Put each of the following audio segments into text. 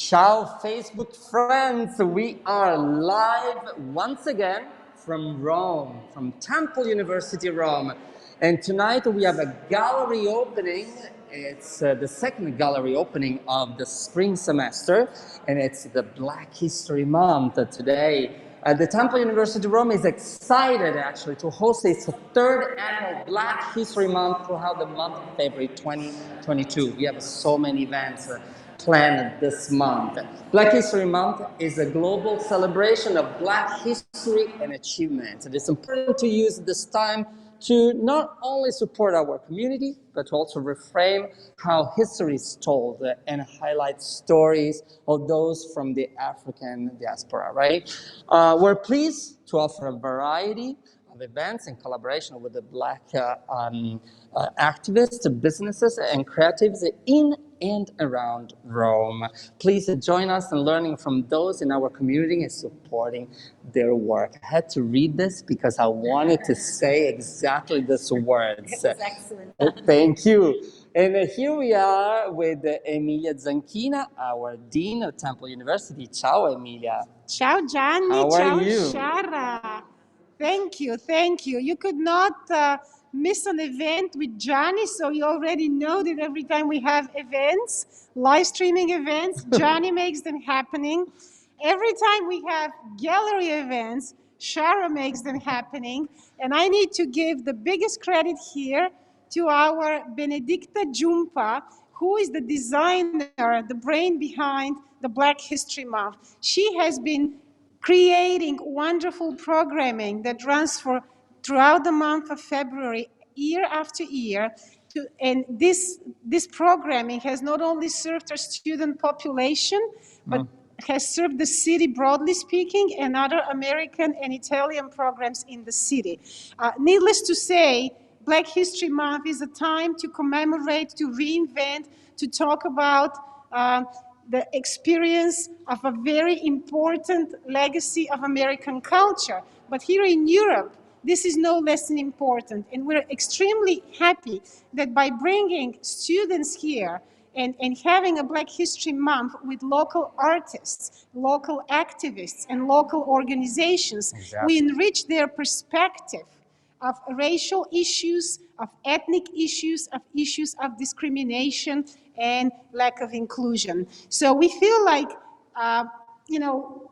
Ciao, Facebook friends! We are live once again from Rome, from Temple University, Rome. And tonight we have a gallery opening. It's the second gallery opening of the spring semester, and it's the Black History Month today. The Temple University Rome is excited actually to host its third annual Black History Month throughout the month of February 2022. We have so many events planned this month. Black History Month is a global celebration of Black history and achievement. It is important to use this time to not only support our community, but to also reframe how history is told and highlight stories of those from the African diaspora, right? We're pleased to offer a variety of events in collaboration with the Black activists, businesses, and creatives in and around Rome. Please join us in learning from those in our community and supporting their work. I had to read this because I wanted to say exactly these words. It was excellent. Thank you. And here we are with Emilia Zanchina, our Dean of Temple University. Ciao, Emilia. Ciao, Gianni. How Ciao, are you? Shara. Thank you, thank you. You could not miss an event with Gianni, so you already know that every time we have events, live streaming events, Gianni makes them happening. Every time we have gallery events, Shara makes them happening. And I need to give the biggest credit here to our Benedicta Giumpa, who is the designer, the brain behind the Black History Month. She has been creating wonderful programming that runs throughout the month of February, year after year. And this programming has not only served our student population, but has served the city, broadly speaking, and other American and Italian programs in the city. Needless to say, Black History Month is a time to commemorate, to reinvent, to talk about the experience of a very important legacy of American culture. But here in Europe, this is no less important. And we're extremely happy that by bringing students here and having a Black History Month with local artists, local activists, and local organizations, we enrich their perspective of racial issues, of ethnic issues of discrimination and lack of inclusion. So we feel like,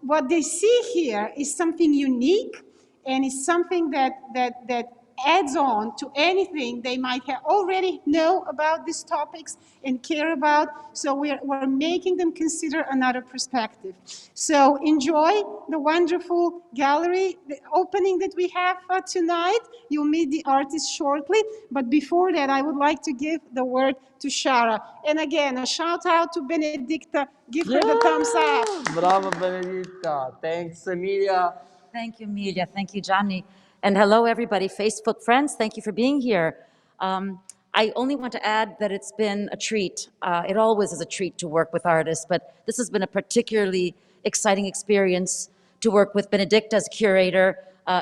what they see here is something unique, and it's something that adds on to anything they might have already know about these topics and care about. So we're making them consider another perspective. So enjoy the wonderful gallery, the opening that we have tonight. You'll meet the artist shortly. But before that, I would like to give the word to Shara. And again, a shout out to Benedicta. Give her the thumbs up. Bravo, Benedicta. Thanks, Emilia. Thank you, Emilia. Thank you, Johnny. And hello, everybody. Facebook friends, thank you for being here. I only want to add that it's been a treat. It always is a treat to work with artists, but this has been a particularly exciting experience to work with Benedicta as curator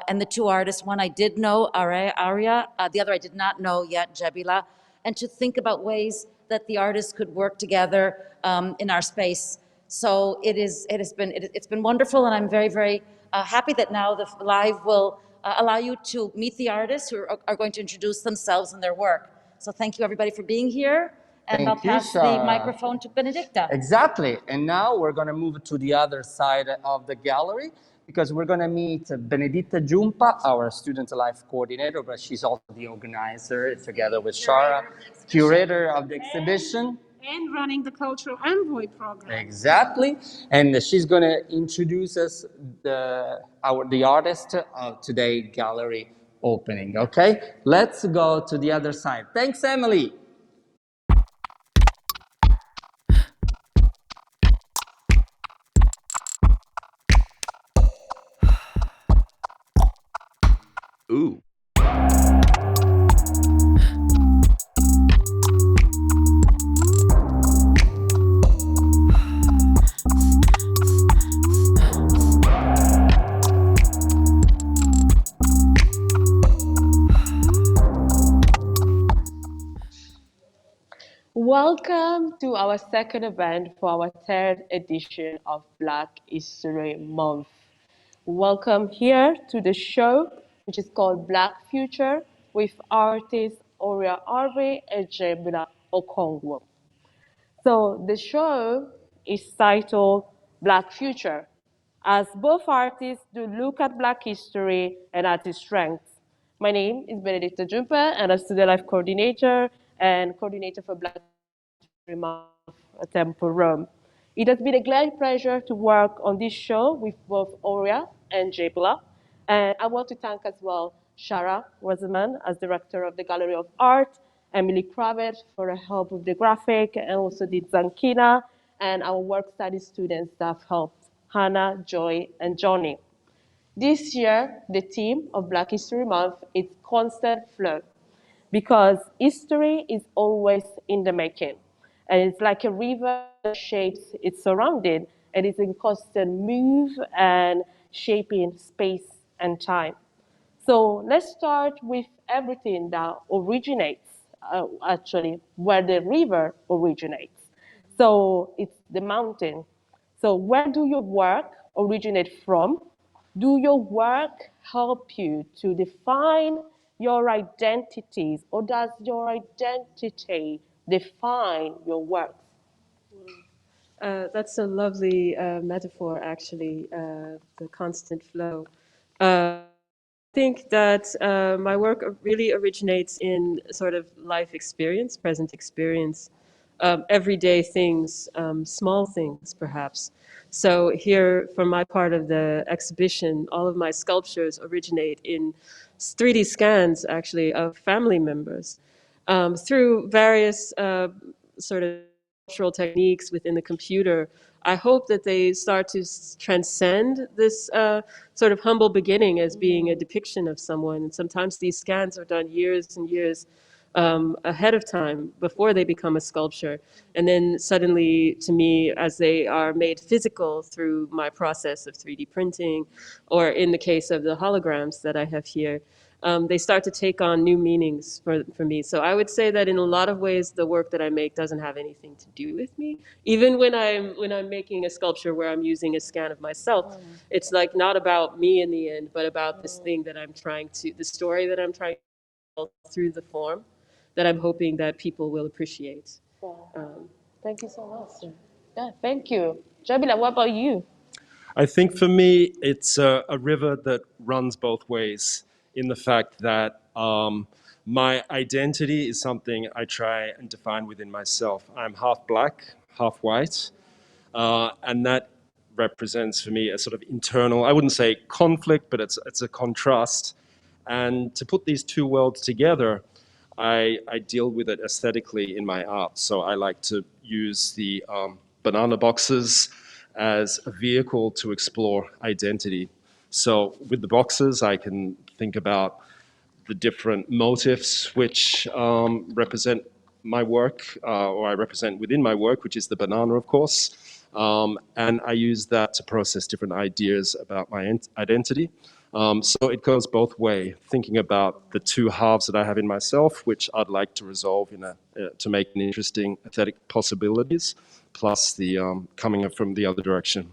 and the two artists. One I did know, Auriea, the other I did not know yet, Jebila, and to think about ways that the artists could work together in our space. So it's been wonderful, and I'm very, very happy that now the live will allow you to meet the artists who are going to introduce themselves and their work. So thank you, everybody, for being here. And I'll pass the microphone to Benedicta. Exactly. And now we're going to move to the other side of the gallery because we're going to meet Benedetta Giumpa, our student life coordinator, but she's also the organizer together with Shara, curator of the exhibition. And running the Cultural Envoy program. Exactly. And she's going to introduce us the artist of today's gallery opening. Okay? Let's go to the other side. Thanks, Emily. Ooh. Welcome to our second event for our third edition of Black History Month. Welcome here to the show, which is called Black Future, with artists Auriea Harvey and Jebila Okongwu. So the show is titled Black Future, as both artists do look at Black history and at its strengths. My name is Benedicta Giumpa, and I'm Student Life Coordinator and Coordinator for Black History Month at Temple Rome. It has been a great pleasure to work on this show with both Auriea and Jebila. And I want to thank as well Shara Rosamond as Director of the Gallery of Art, Emily Kravitz for her help with the graphic, and also the Zankina, and our work study students that have helped, Hannah, Joy, and Johnny. This year, the theme of Black History Month is constant flow, because history is always in the making. And it's like a river that shapes its surrounding, and it's in constant move and shaping space and time. So let's start with everything that originates, actually, where the river originates. So it's the mountain. So where do your work originate from? Do your work help you to define your identities, or does your identity define your work? That's a lovely metaphor, actually, the constant flow. I think that my work really originates in sort of life experience, present experience, everyday things, small things, perhaps. So here, for my part of the exhibition, all of my sculptures originate in 3D scans, actually, of family members through various sort of cultural techniques within the computer. I hope that they start to transcend this sort of humble beginning as being a depiction of someone. And sometimes these scans are done years and years ahead of time before they become a sculpture. And then suddenly, to me, as they are made physical through my process of 3D printing, or in the case of the holograms that I have here, they start to take on new meanings for me. So I would say that in a lot of ways, the work that I make doesn't have anything to do with me. Even when I'm making a sculpture where I'm using a scan of myself, it's like not about me in the end, but about this thing that I'm trying to, the story that I'm trying to tell through the form that I'm hoping that people will appreciate. Thank you so much. Yeah, thank you. Jebila, what about you? I think for me, it's a river that runs both ways in the fact that my identity is something I try and define within myself. I'm half black, half white, and that represents for me a sort of internal, I wouldn't say conflict, but it's a contrast. And to put these two worlds together, I deal with it aesthetically in my art. So I like to use the banana boxes as a vehicle to explore identity. So with the boxes, I can think about the different motifs which represent my work, or I represent within my work, which is the banana, of course. And I use that to process different ideas about my identity. So it goes both ways, thinking about the two halves that I have in myself, which I'd like to resolve to make an interesting aesthetic possibilities, plus the coming from the other direction.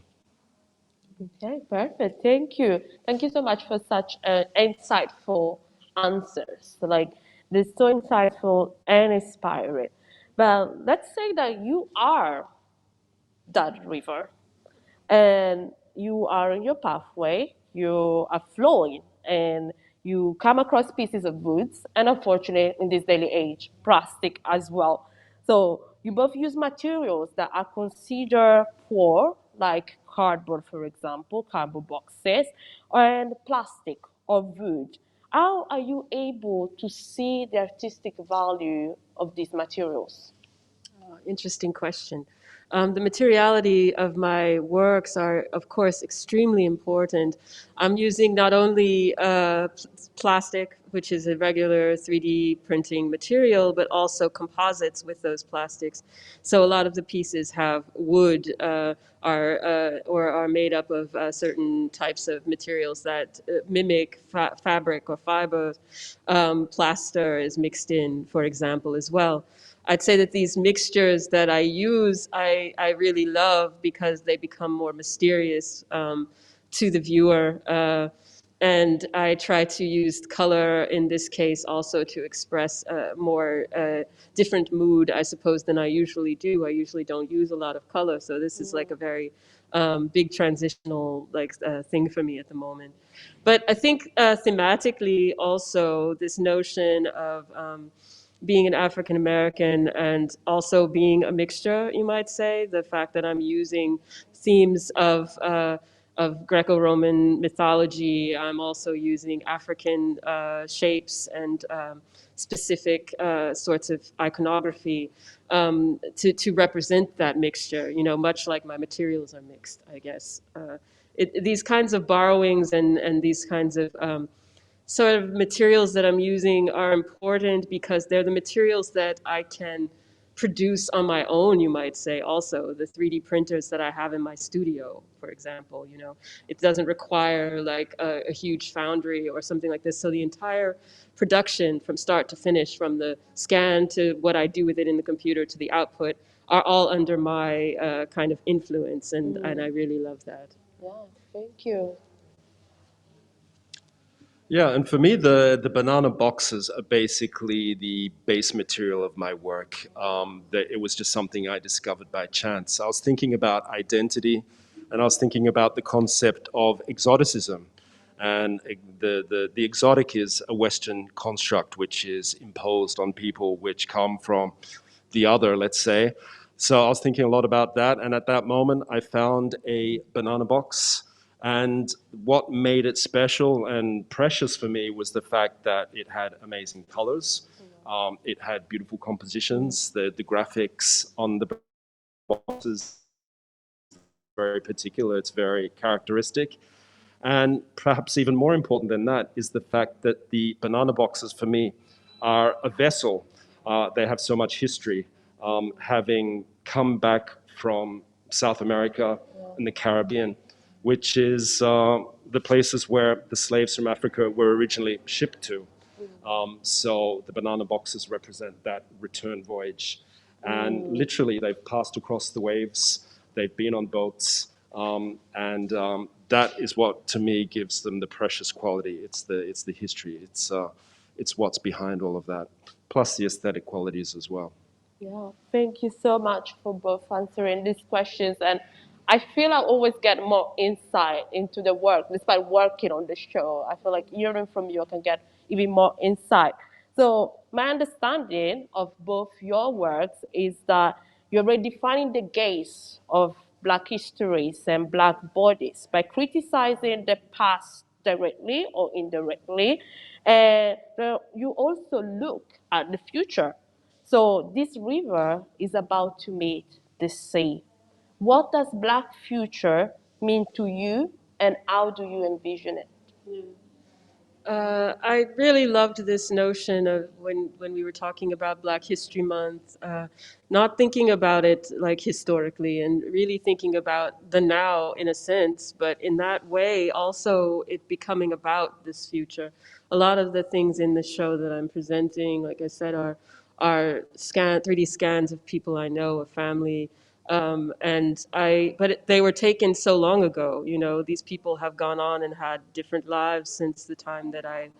Okay, perfect. Thank you. Thank you so much for such insightful answers. Like, this so insightful and inspiring. But let's say that you are that river and you are in your pathway, you are flowing, and you come across pieces of woods, and unfortunately, in this daily age, plastic as well. So you both use materials that are considered poor, like cardboard, for example, cardboard boxes, and plastic or wood. How are you able to see the artistic value of these materials? Interesting question. The materiality of my works are, of course, extremely important. I'm using not only plastic, which is a regular 3D printing material, but also composites with those plastics. So a lot of the pieces have wood, or are made up of certain types of materials that mimic fabric or fiber. Plaster is mixed in, for example, as well. I'd say that these mixtures that I use, I really love because they become more mysterious to the viewer. And I try to use color in this case also to express a more different mood, I suppose, than I usually do. I usually don't use a lot of color, so this is like a very big transitional thing for me at the moment. But I think thematically also this notion of being an African American and also being a mixture, you might say, the fact that I'm using themes of Greco-Roman mythology. I'm also using African shapes and specific sorts of iconography to represent that mixture, you know, much like my materials are mixed, I guess. These kinds of borrowings and these kinds of sort of materials that I'm using are important because they're the materials that I can produce on my own, you might say. Also, the 3D printers that I have in my studio, for example, you know, it doesn't require like a huge foundry or something like this. So the entire production from start to finish, from the scan to what I do with it in the computer to the output, are all under my kind of influence, and I really love that. Yeah, thank you. Yeah, and for me, the banana boxes are basically the base material of my work. It was just something I discovered by chance. I was thinking about identity, and I was thinking about the concept of exoticism. And the exotic is a Western construct which is imposed on people which come from the other, let's say. So I was thinking a lot about that, and at that moment, I found a banana box. And what made it special and precious for me was the fact that it had amazing colors. It had beautiful compositions. The graphics on the boxes very particular. It's very characteristic. And perhaps even more important than that is the fact that the banana boxes for me are a vessel. They have so much history, having come back from South America and the Caribbean, which is the places where the slaves from Africa were originally shipped to. So the banana boxes represent that return voyage. And literally, they've passed across the waves, they've been on boats, and that is what, to me, gives them the precious quality. It's the history, it's what's behind all of that, plus the aesthetic qualities as well. Yeah, thank you so much for both answering these questions. And I feel I always get more insight into the work, despite working on the show. I feel like hearing from you, I can get even more insight. So my understanding of both your works is that you're redefining the gaze of Black histories and Black bodies by criticizing the past directly or indirectly. And you also look at the future. So this river is about to meet the sea. What does Black future mean to you, and how do you envision it? I really loved this notion of when we were talking about Black History Month, not thinking about it like historically and really thinking about the now in a sense, but in that way also it becoming about this future. A lot of the things in the show that I'm presenting, like I said, are 3D scans of people I know, of family, but they were taken so long ago. You know, these people have gone on and had different lives since the time that I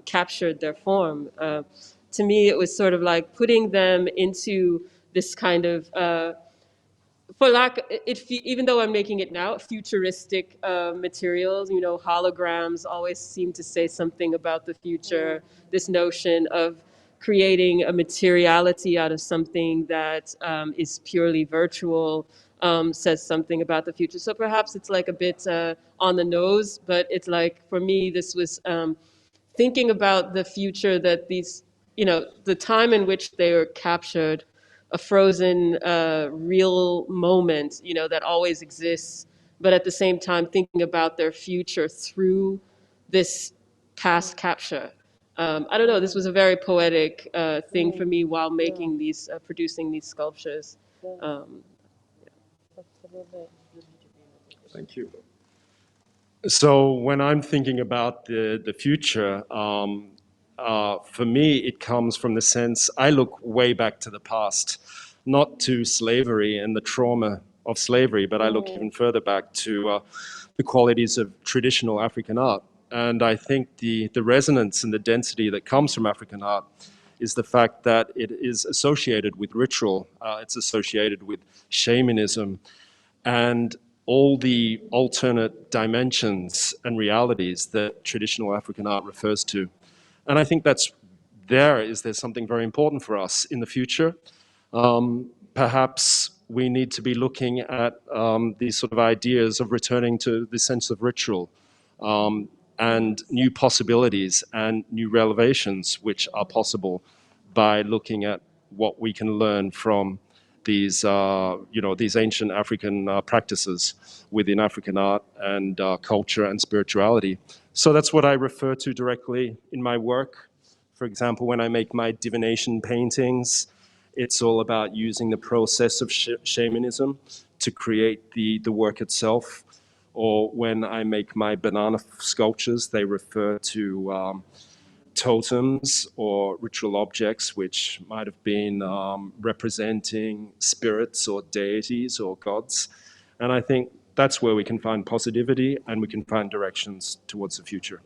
captured their form. To me, it was sort of like putting them into this kind of, for lack, even though I'm making it now, futuristic materials. You know, holograms always seem to say something about the future. This notion of creating a materiality out of something that is purely virtual says something about the future. So perhaps it's like a bit on the nose, but it's like, for me, this was thinking about the future that these, you know, the time in which they were captured, a frozen real moment, you know, that always exists, but at the same time thinking about their future through this past capture. I don't know, this was a very poetic thing for me while making these, producing these sculptures. Thank you. So when I'm thinking about the future, for me, it comes from the sense I look way back to the past, not to slavery and the trauma of slavery, but I look even further back to the qualities of traditional African art. And I think the resonance and the density that comes from African art is the fact that it is associated with ritual, it's associated with shamanism, and all the alternate dimensions and realities that traditional African art refers to. And I think there's something very important for us in the future. Perhaps we need to be looking at these sort of ideas of returning to the sense of ritual, and new possibilities and new revelations which are possible by looking at what we can learn from these, these ancient African practices within African art and culture and spirituality. So that's what I refer to directly in my work. For example, when I make my divination paintings, it's all about using the process of shamanism to create the work itself. Or when I make my banana sculptures, they refer to totems or ritual objects which might have been representing spirits or deities or gods. And I think that's where we can find positivity and we can find directions towards the future.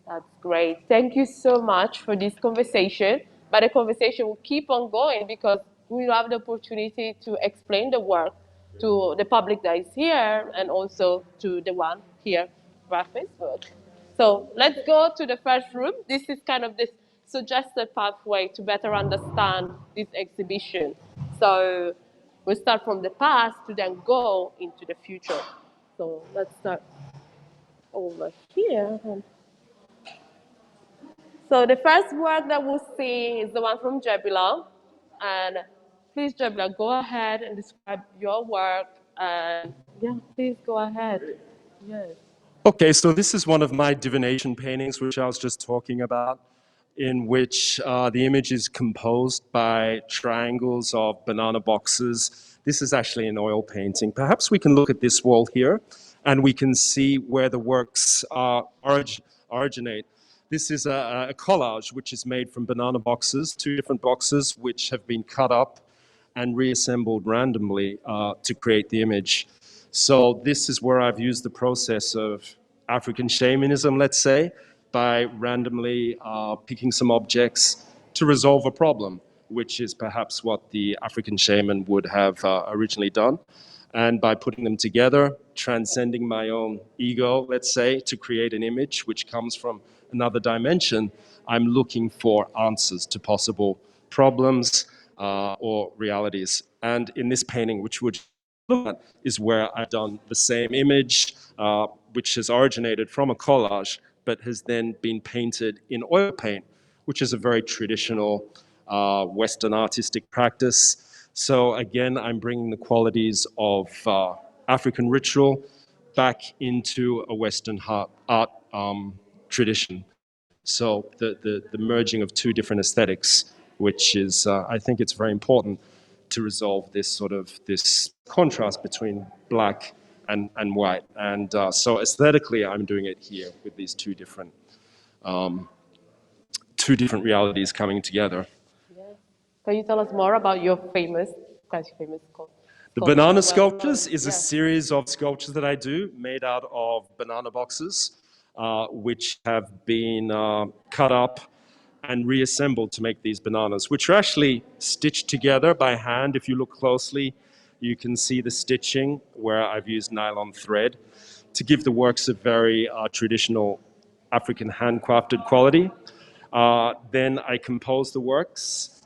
That's great. Thank you so much for this conversation. But the conversation will keep on going because we will have the opportunity to explain the work to the public that is here and also to the one here via Facebook. So let's go to the first room. This is kind of this suggested pathway to better understand this exhibition. So we'll start from the past to then go into the future. So let's start over here. So the first work that we'll see is the one from Jebila. And please, Jebila, go ahead and describe your work. And yeah, please go ahead. Yes. Okay, so this is one of my divination paintings, which I was just talking about. in which the image is composed by triangles of banana boxes. This is actually an oil painting. Perhaps we can look at this wall here, and we can see where the works originate. This is a collage which is made from banana boxes, two different boxes which have been cut up and reassembled randomly to create the image. So this is where I've used the process of African shamanism, let's say, by randomly picking some objects to resolve a problem, which is perhaps what the African shaman would have originally done. And by putting them together, transcending my own ego, let's say, to create an image which comes from another dimension, I'm looking for answers to possible problems or realities. And in this painting, which would look at, is where I've done the same image, which has originated from a collage, but has then been painted in oil paint, which is a very traditional Western artistic practice. So again, I'm bringing the qualities of African ritual back into a Western art tradition. So the merging of two different aesthetics, which is, I think it's very important to resolve this contrast between black and white. And so aesthetically, I'm doing it here with these two different realities coming together. Yeah. Can you tell us more about your quite famous The banana sculptures is a series of sculptures that I do made out of banana boxes, which have been cut up and reassembled to make these bananas, which are actually stitched together by hand. If you look closely, you can see the stitching where I've used nylon thread to give the works a very traditional African handcrafted quality. Then I compose the works,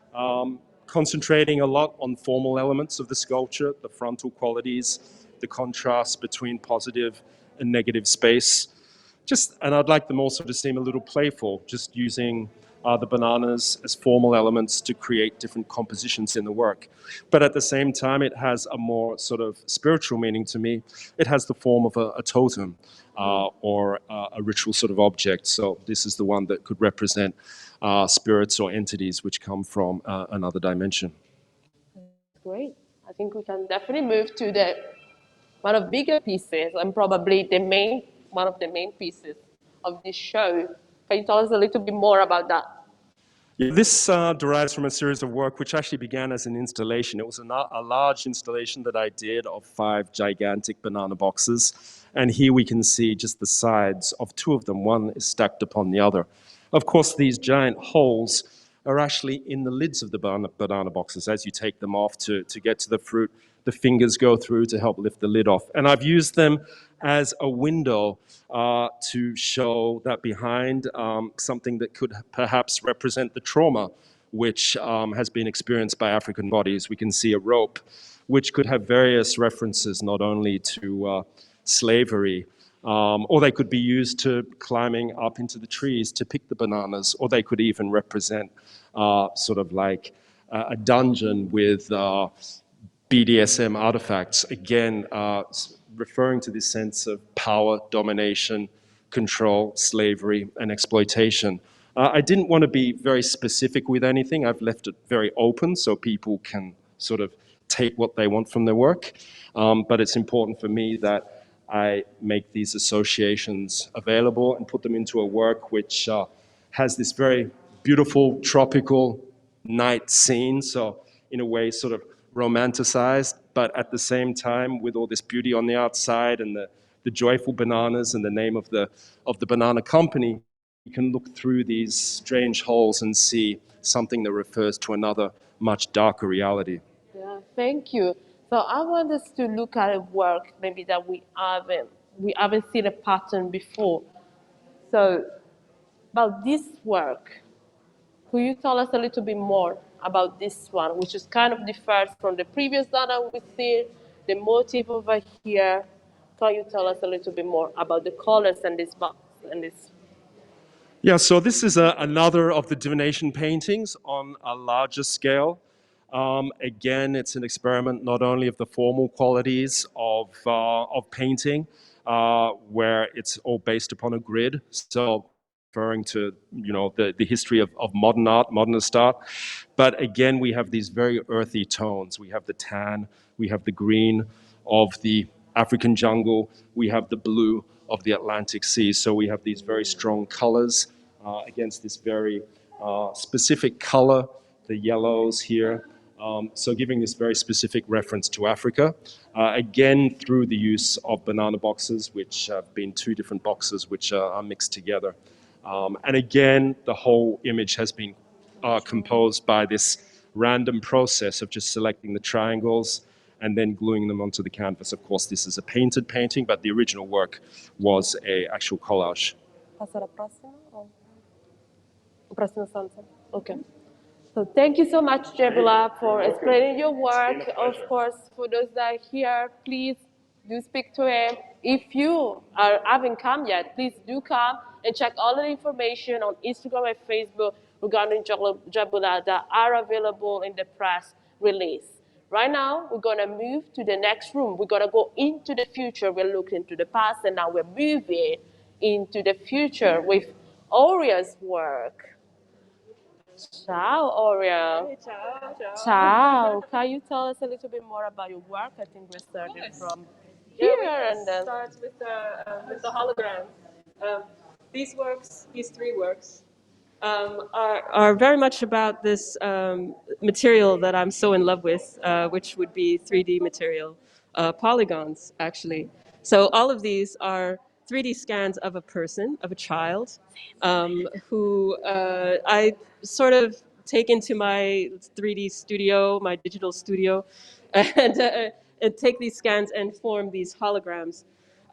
concentrating a lot on formal elements of the sculpture, the frontal qualities, the contrast between positive and negative space. And I'd like them also to seem a little playful, just using the bananas as formal elements to create different compositions in the work. But at the same time, it has a more sort of spiritual meaning to me. It has the form of a totem or a ritual sort of object. So this is the one that could represent spirits or entities which come from another dimension. Great. I think we can definitely move to one of the bigger pieces and probably one of the main pieces of this show. Can you tell us a little bit more about that? Yeah, this derives from a series of work which actually began as an installation. It was a large installation that I did of 5 gigantic banana boxes. And here we can see just the sides of 2 of them. One is stacked upon the other. Of course, these giant holes are actually in the lids of the banana boxes. As you take them off to get to the fruit, the fingers go through to help lift the lid off. And I've used them as a window to show that behind something that could perhaps represent the trauma which has been experienced by African bodies. We can see a rope, which could have various references not only to slavery, or they could be used to climbing up into the trees to pick the bananas, or they could even represent sort of like a dungeon with BDSM artifacts, again, referring to this sense of power, domination, control, slavery, and exploitation. I didn't want to be very specific with anything. I've left it very open so people can sort of take what they want from their work. But it's important for me that I make these associations available and put them into a work which has this very beautiful tropical night scene. So in a way, sort of romanticized, but at the same time with all this beauty on the outside and the joyful bananas and the name of the banana company, you can look through these strange holes and see something that refers to another much darker reality. Yeah, thank you. So I want us to look at a work maybe that we haven't seen a pattern before. So about this work, could you tell us a little bit more about this one, which is kind of differs from the previous data we see, the motif over here? Can you tell us a little bit more about the colors and this box and this? Yeah, so this is another of the divination paintings on a larger scale. Again, it's an experiment not only of the formal qualities of painting, where it's all based upon a grid. So referring to, the history of modern art, modernist art. But again, we have these very earthy tones. We have the tan, we have the green of the African jungle, we have the blue of the Atlantic Sea. So we have these very strong colors against this very specific color, the yellows here. So giving this very specific reference to Africa, again through the use of banana boxes, which have been two different boxes which are mixed together. And again, the whole image has been composed by this random process of just selecting the triangles and then gluing them onto the canvas. Of course, this is a painted painting, but the original work was an actual collage. Passo alla prossima? Prossima stanza? Okay. So thank you so much, Jebila, for explaining your work. Of course, for those that are here, please do speak to him. If you haven't come yet, please do come and check all the information on Instagram and Facebook regarding Jebila that are available in the press release. Right now, we're going to move to the next room. We're going to go into the future. We're looking to the past, and now we're moving into the future with Aurea's work. Ciao, Auriea. Hey, ciao, ciao. Ciao. Can you tell us a little bit more about your work? I think we're starting from here and then. Start with the hologram. These three works, are very much about this material that I'm so in love with, which would be 3D material, polygons, actually. So all of these are 3D scans of a person, of a child, who I sort of take into my 3D studio, my digital studio, and take these scans and form these holograms.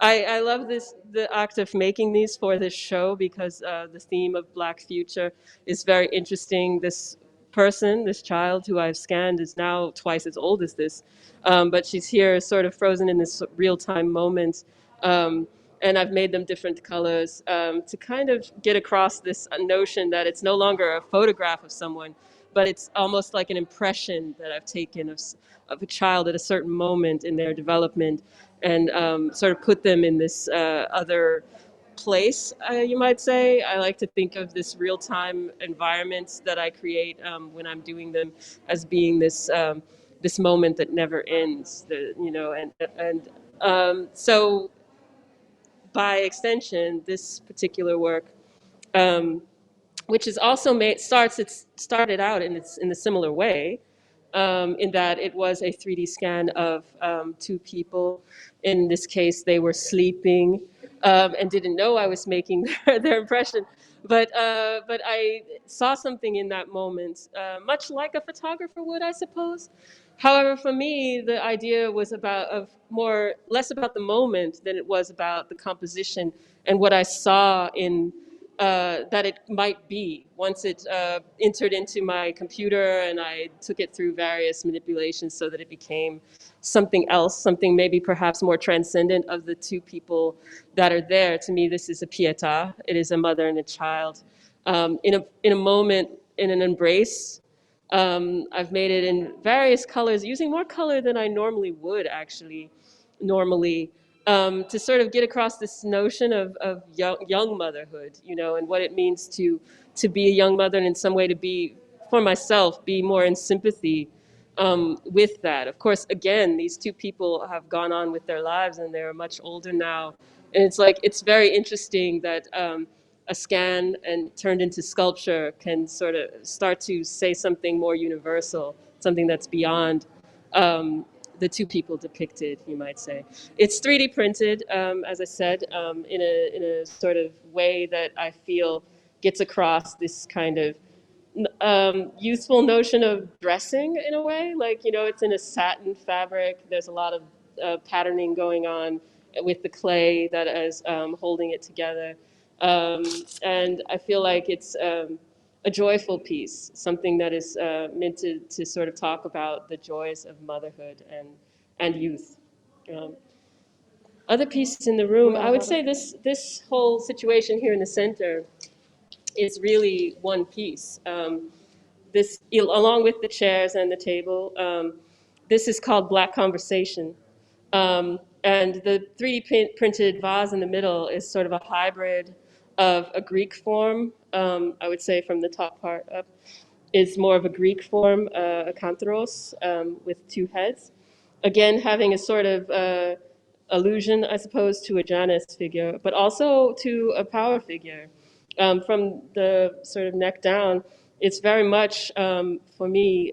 I love the act of making these for this show because the theme of Black Future is very interesting. This person, this child who I've scanned is now twice as old as this, but she's here sort of frozen in this real-time moment. And I've made them different colors to kind of get across this notion that it's no longer a photograph of someone, but it's almost like an impression that I've taken of a child at a certain moment in their development, and sort of put them in this other place, you might say. I like to think of this real-time environment that I create when I'm doing them as being this this moment that never ends. So by extension, this particular work, which is also started out in a similar way, in that it was a 3D scan of two people. In this case, they were sleeping and didn't know I was making their impression. But I saw something in that moment, much like a photographer would, I suppose. However, for me, the idea was less about the moment than it was about the composition and what I saw in that it might be once it entered into my computer and I took it through various manipulations so that it became something else, something maybe perhaps more transcendent of the two people that are there. To me, this is a pietà. It is a mother and a child in a moment, in an embrace. I've made it in various colors, using more color than I normally would, actually, to sort of get across this notion of young motherhood, and what it means to be a young mother, and in some way to be, for myself, be more in sympathy with that. Of course, again, these two people have gone on with their lives, and they're much older now. And it's very interesting that a scan and turned into sculpture can sort of start to say something more universal, something that's beyond the two people depicted, you might say. It's 3D printed, as I said, in a sort of way that I feel gets across this kind of useful notion of dressing in a way. Like, it's in a satin fabric. There's a lot of patterning going on with the clay that is holding it together. And I feel like it's a joyful piece, something that is meant to sort of talk about the joys of motherhood and youth. Other pieces in the room, I would say this whole situation here in the center is really one piece. This, along with the chairs and the table, this is called Black Conversation. And the 3D printed vase in the middle is sort of a hybrid of a Greek form. I would say from the top part up is more of a Greek form, akanthros, with two heads. Again, having a sort of allusion, I suppose, to a Janus figure, but also to a power figure. From the sort of neck down, it's very much, for me,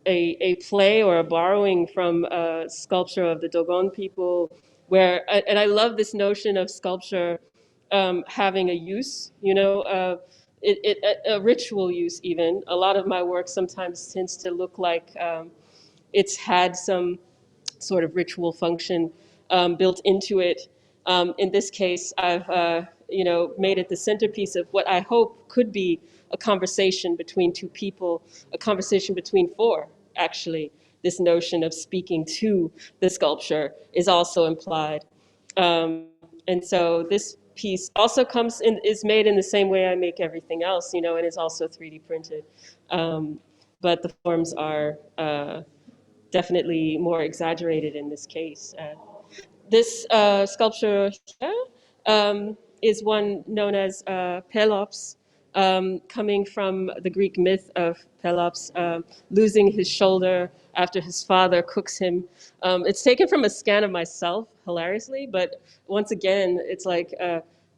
a play or a borrowing from sculpture of the Dogon people, where, and I love this notion of sculpture having a use, you know, a ritual use even. A lot of my work sometimes tends to look like it's had some sort of ritual function built into it. In this case, I've you know, made it the centerpiece of what I hope could be a conversation between two people, a conversation between four, actually. This notion of speaking to the sculpture is also implied. And so this piece also comes in, is made in the same way I make everything else, you know, and is also 3D printed. But the forms are definitely more exaggerated in this case. This sculpture here is one known as Pelops, coming from the Greek myth of Pelops losing his shoulder after his father cooks him. It's taken from a scan of myself, hilariously, but once again, it's like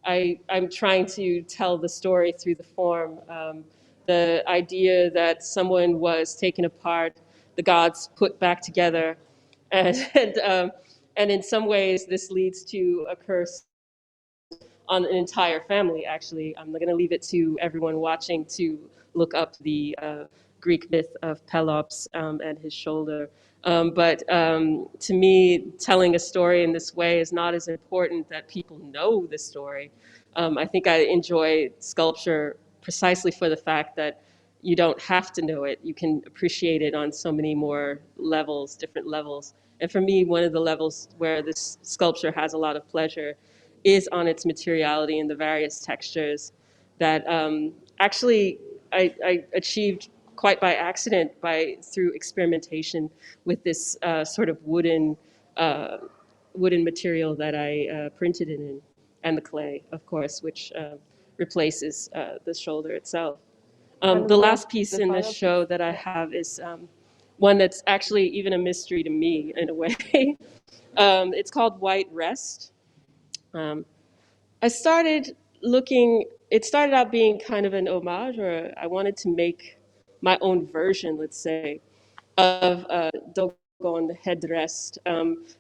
I'm trying to tell the story through the form. The idea that someone was taken apart, the gods put back together, and in some ways, this leads to a curse on an entire family, actually. I'm going to leave it to everyone watching to look up the Greek myth of Pelops and his shoulder. But to me, telling a story in this way is not as important that people know the story. I think I enjoy sculpture precisely for the fact that you don't have to know it. You can appreciate it on so many more levels, different levels. And for me, one of the levels where this sculpture has a lot of pleasure is on its materiality and the various textures that actually I achieved quite by accident through experimentation with this sort of wooden material that I printed it in, and the clay, of course, which replaces the shoulder itself. The last piece in this show that I have is one that's actually even a mystery to me in a way. It's called White Rest. I started looking, it started out being kind of an homage, or I wanted to make my own version, let's say, of Dogon headrest.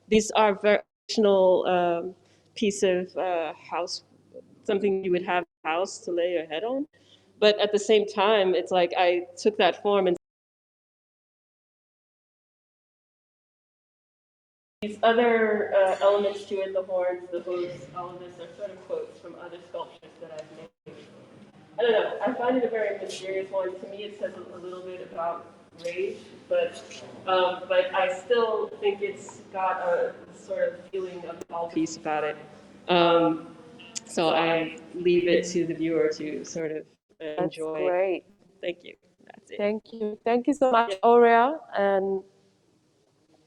These are very traditional piece of house, something you would have in a house to lay your head on. But at the same time, it's like I took that form and these other elements to it, the horns, the hooves, all of this are sort of quotes from other sculptures that I've made. I don't know, I find it a very mysterious one. To me, it says a little bit about rage, but I still think it's got a sort of feeling of all piece about it. So I leave it to the viewer to sort of enjoy. That's great. Thank you. That's it. Thank you. Thank you so much, Auriea. And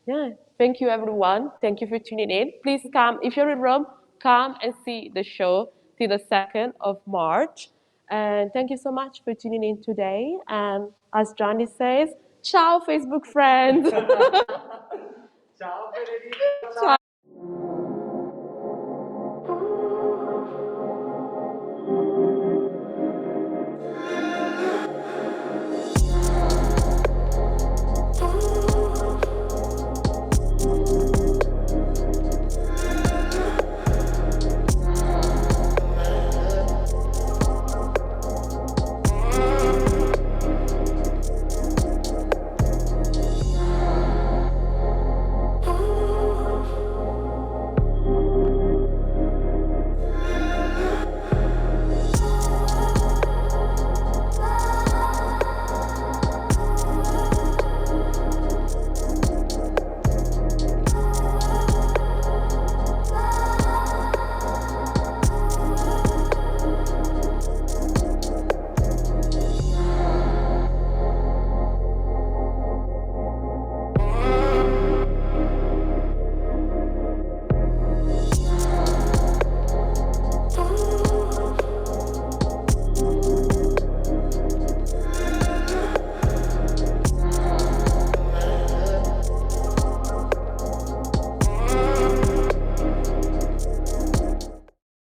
yeah, thank you, everyone. Thank you for tuning in. Please come, if you're in Rome, come and see the show till the 2nd of March. And thank you so much for tuning in today. And as Johnny says, ciao, Facebook friends. Ciao, Federico. Ciao.